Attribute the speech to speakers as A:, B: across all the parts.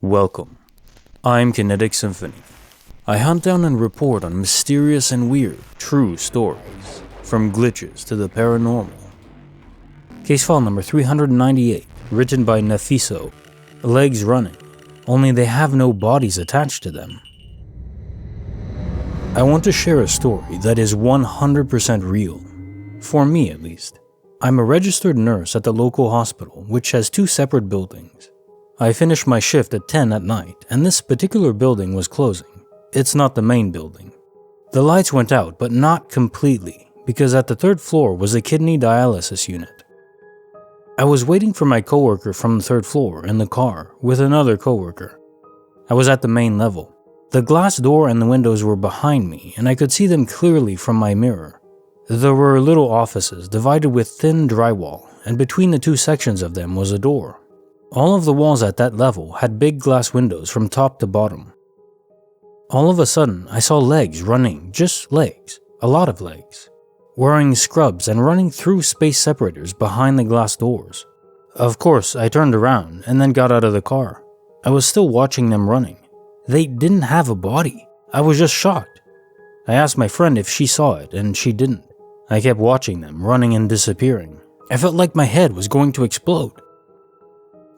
A: Welcome. I'm Kinetic Symphony. I hunt down and report on mysterious and weird, true stories, from glitches to the paranormal. Case file number 398, written by Nefisso. Legs running, only they have no bodies attached to them. I want to share a story that is 100% real. For me, at least. I'm a registered nurse at the local hospital, which has two separate buildings. I finished my shift at 10 at night, and this particular building was closing. It's not the main building. The lights went out, but not completely, because at the third floor was a kidney dialysis unit. I was waiting for my coworker from the third floor in the car with another coworker. I was at the main level. The glass door and the windows were behind me, and I could see them clearly from my mirror. There were little offices divided with thin drywall, and between the two sections of them was a door. All of the walls at that level had big glass windows from top to bottom. All of a sudden, I saw legs running, just legs, a lot of legs, wearing scrubs and running through space separators behind the glass doors. Of course, I turned around and then got out of the car. I was still watching them running. They didn't have a body. I was just shocked. I asked my friend if she saw it, and she didn't. I kept watching them running and disappearing. I felt like my head was going to explode.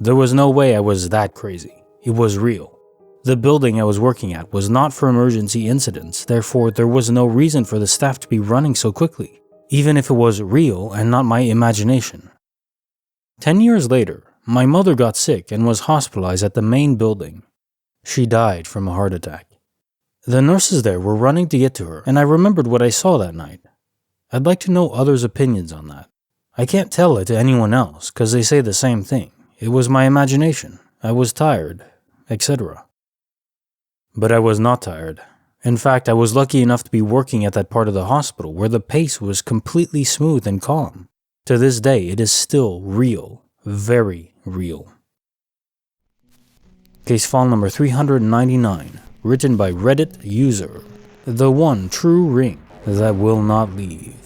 A: There was no way I was that crazy. It was real. The building I was working at was not for emergency incidents, therefore there was no reason for the staff to be running so quickly, even if it was real and not my imagination. 10 years later, my mother got sick and was hospitalized at the main building. She died from a heart attack. The nurses there were running to get to her, and I remembered what I saw that night. I'd like to know others' opinions on that. I can't tell it to anyone else because they say the same thing. It was my imagination. I was tired, etc. But I was not tired. In fact, I was lucky enough to be working at that part of the hospital where the pace was completely smooth and calm. To this day, it is still real. Very real. Case file number 399, written by reddetteuserr. The one true ring that will not leave.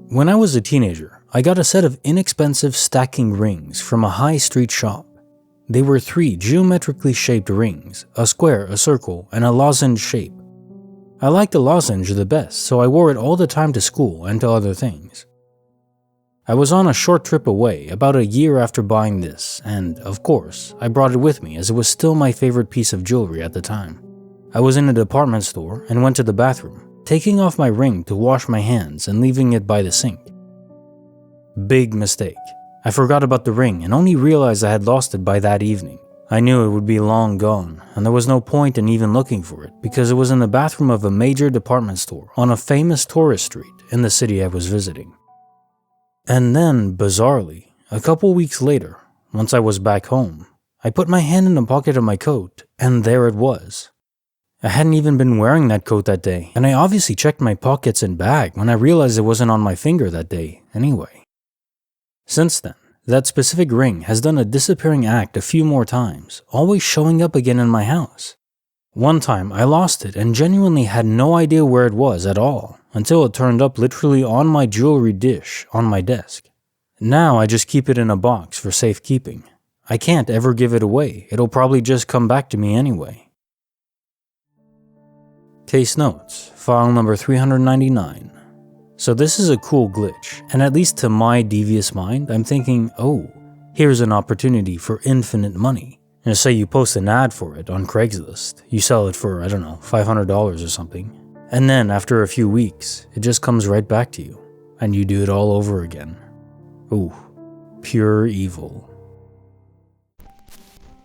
A: When I was a teenager, I got a set of inexpensive stacking rings from a high street shop. They were 3 geometrically shaped rings, a square, a circle, and a lozenge shape. I liked the lozenge the best, so I wore it all the time to school and to other things. I was on a short trip away about a year after buying this, and, of course, I brought it with me as it was still my favorite piece of jewelry at the time. I was in a department store and went to the bathroom, taking off my ring to wash my hands and leaving it by the sink. Big mistake. I forgot about the ring and only realized I had lost it by that evening. I knew it would be long gone, and there was no point in even looking for it because it was in the bathroom of a major department store on a famous tourist street in the city I was visiting. And then, bizarrely, a couple weeks later, once I was back home, I put my hand in the pocket of my coat, and there it was. I hadn't even been wearing that coat that day, and I obviously checked my pockets and bag when I realized it wasn't on my finger that day anyway. Since then, that specific ring has done a disappearing act a few more times, always showing up again in my house. One time, I lost it and genuinely had no idea where it was at all, until it turned up literally on my jewelry dish on my desk. Now I just keep it in a box for safekeeping. I can't ever give it away, it'll probably just come back to me anyway. Case notes, file number 399. So this is a cool glitch, and at least to my devious mind, I'm thinking, oh, here's an opportunity for infinite money. And say you post an ad for it on Craigslist, you sell it for, $500 or something, and then after a few weeks, it just comes right back to you, and you do it all over again. Ooh, pure evil.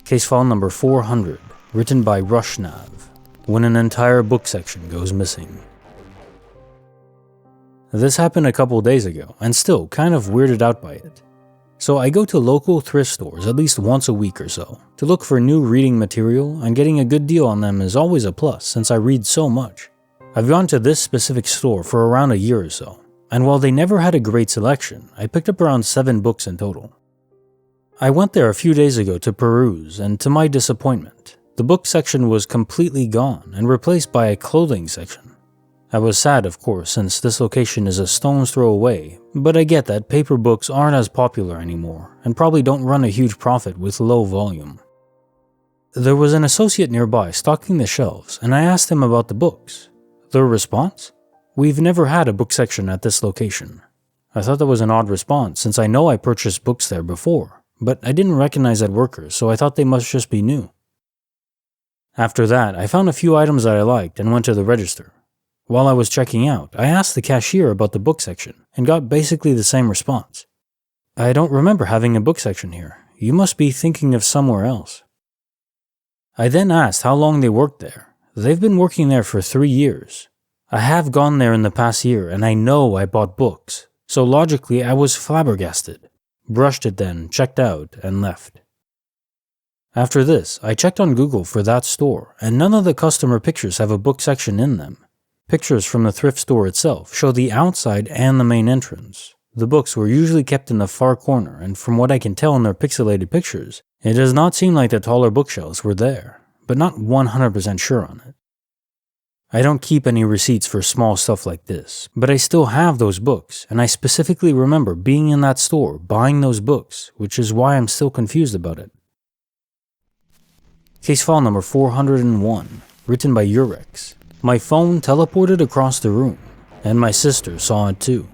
A: Case file number 400, written by Ruschnav, when an entire book section goes missing. This happened a couple days ago, and still kind of weirded out by it. So I go to local thrift stores at least once a week or so to look for new reading material, and getting a good deal on them is always a plus since I read so much. I've gone to this specific store for around a year or so, and while they never had a great selection, I picked up around 7 books in total. I went there a few days ago to peruse, and to my disappointment, the book section was completely gone and replaced by a clothing section. I was sad, of course, since this location is a stone's throw away, but I get that paper books aren't as popular anymore and probably don't run a huge profit with low volume. There was an associate nearby stocking the shelves, and I asked him about the books. Their response? We've never had a book section at this location. I thought that was an odd response since I know I purchased books there before, but I didn't recognize that worker, so I thought they must just be new. After that, I found a few items that I liked and went to the register. While I was checking out, I asked the cashier about the book section and got basically the same response. I don't remember having a book section here. You must be thinking of somewhere else. I then asked how long they worked there. They've been working there for 3 years. I have gone there in the past year and I know I bought books, so logically I was flabbergasted. Brushed it then, checked out, and left. After this, I checked on Google for that store, and none of the customer pictures have a book section in them. Pictures from the thrift store itself show the outside and the main entrance. The books were usually kept in the far corner, and from what I can tell in their pixelated pictures, it does not seem like the taller bookshelves were there, but not 100% sure on it. I don't keep any receipts for small stuff like this, but I still have those books, and I specifically remember being in that store buying those books, which is why I'm still confused about it. Case file number 401, written by Uereks. My phone teleported across the room, and my sister saw it too.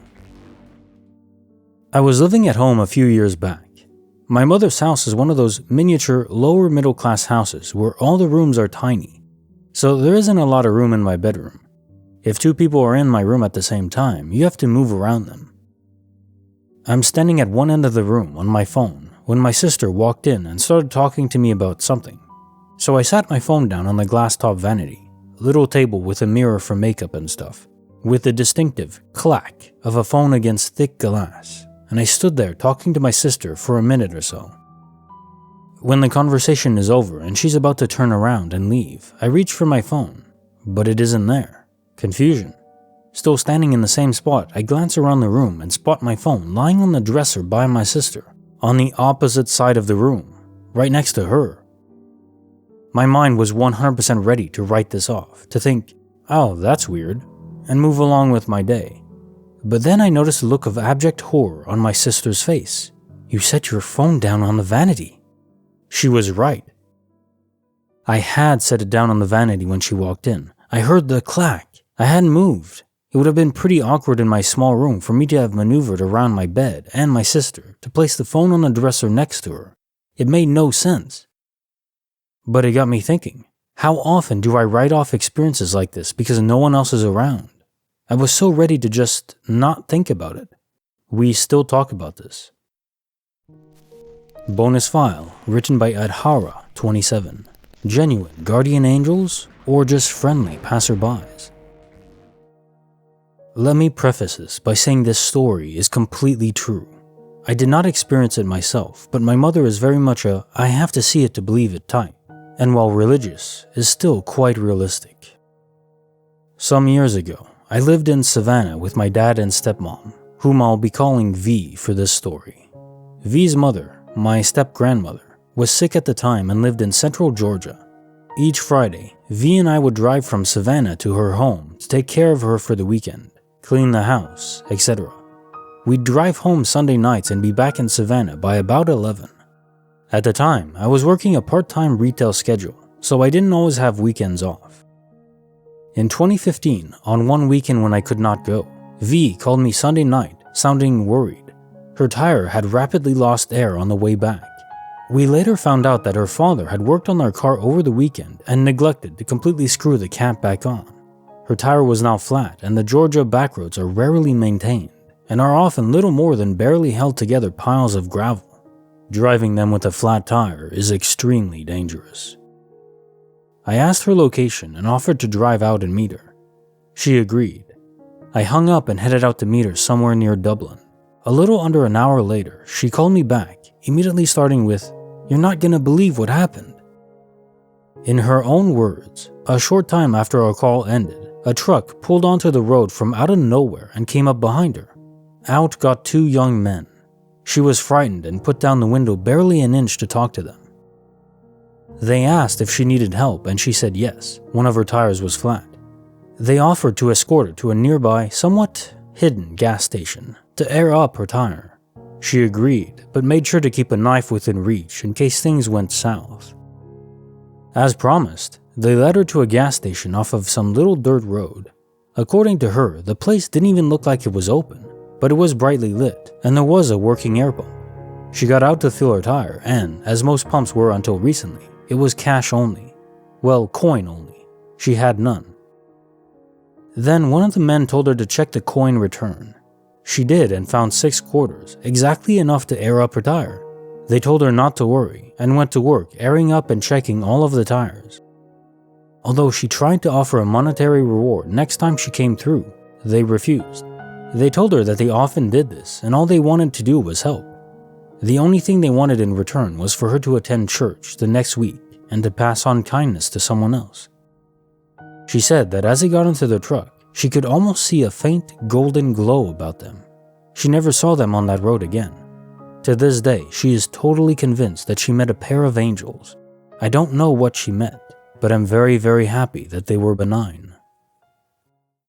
A: I was living at home a few years back. My mother's house is one of those miniature, lower middle class houses where all the rooms are tiny, so there isn't a lot of room in my bedroom. If 2 people are in my room at the same time, you have to move around them. I'm standing at one end of the room on my phone when my sister walked in and started talking to me about something. So I sat my phone down on the glass top vanity, little table with a mirror for makeup and stuff, with the distinctive clack of a phone against thick glass, and I stood there talking to my sister for a minute or so. When the conversation is over and she's about to turn around and leave, I reach for my phone, but it isn't there. Confusion. Still standing in the same spot, I glance around the room and spot my phone lying on the dresser by my sister, on the opposite side of the room, right next to her. My mind was 100% ready to write this off, to think, oh, that's weird, and move along with my day. But then I noticed a look of abject horror on my sister's face. You set your phone down on the vanity. She was right. I had set it down on the vanity when she walked in. I heard the clack. I hadn't moved. It would have been pretty awkward in my small room for me to have maneuvered around my bed and my sister to place the phone on the dresser next to her. It made no sense. But it got me thinking, how often do I write off experiences like this because no one else is around? I was so ready to just not think about it. We still talk about this. Bonus file, written by Adhara, 27. Genuine guardian angels or just friendly passerbys? Let me preface this by saying this story is completely true. I did not experience it myself, but my mother is very much a I have to see it to believe it type, and while religious, is still quite realistic. Some years ago, I lived in Savannah with my dad and stepmom, whom I'll be calling V for this story. V's mother, my step-grandmother, was sick at the time and lived in central Georgia. Each Friday, V and I would drive from Savannah to her home to take care of her for the weekend, clean the house, etc. We'd drive home Sunday nights and be back in Savannah by about 11. At the time, I was working a part-time retail schedule, so I didn't always have weekends off. In 2015, on one weekend when I could not go, V called me Sunday night, sounding worried. Her tire had rapidly lost air on the way back. We later found out that her father had worked on their car over the weekend and neglected to completely screw the cap back on. Her tire was now flat, and the Georgia backroads are rarely maintained and are often little more than barely held together piles of gravel. Driving them with a flat tire is extremely dangerous. I asked her location and offered to drive out and meet her. She agreed. I hung up and headed out to meet her somewhere near Dublin. A little under an hour later, she called me back, immediately starting with, "You're not gonna believe what happened." In her own words, a short time after our call ended, a truck pulled onto the road from out of nowhere and came up behind her. Out got 2 young men. She was frightened and put down the window barely an inch to talk to them. They asked if she needed help and she said yes, one of her tires was flat. They offered to escort her to a nearby, somewhat hidden gas station to air up her tire. She agreed, but made sure to keep a knife within reach in case things went south. As promised, they led her to a gas station off of some little dirt road. According to her, the place didn't even look like it was open, but it was brightly lit, and there was a working air pump. She got out to fill her tire, and, as most pumps were until recently, it was cash only. Well, coin only. She had none. Then one of the men told her to check the coin return. She did and found 6 quarters, exactly enough to air up her tire. They told her not to worry, and went to work airing up and checking all of the tires. Although she tried to offer a monetary reward next time she came through, they refused. They told her that they often did this, and all they wanted to do was help. The only thing they wanted in return was for her to attend church the next week and to pass on kindness to someone else. She said that as they got into the truck, she could almost see a faint golden glow about them. She never saw them on that road again. To this day, she is totally convinced that she met a pair of angels. I don't know what she met, but I'm very, very happy that they were benign.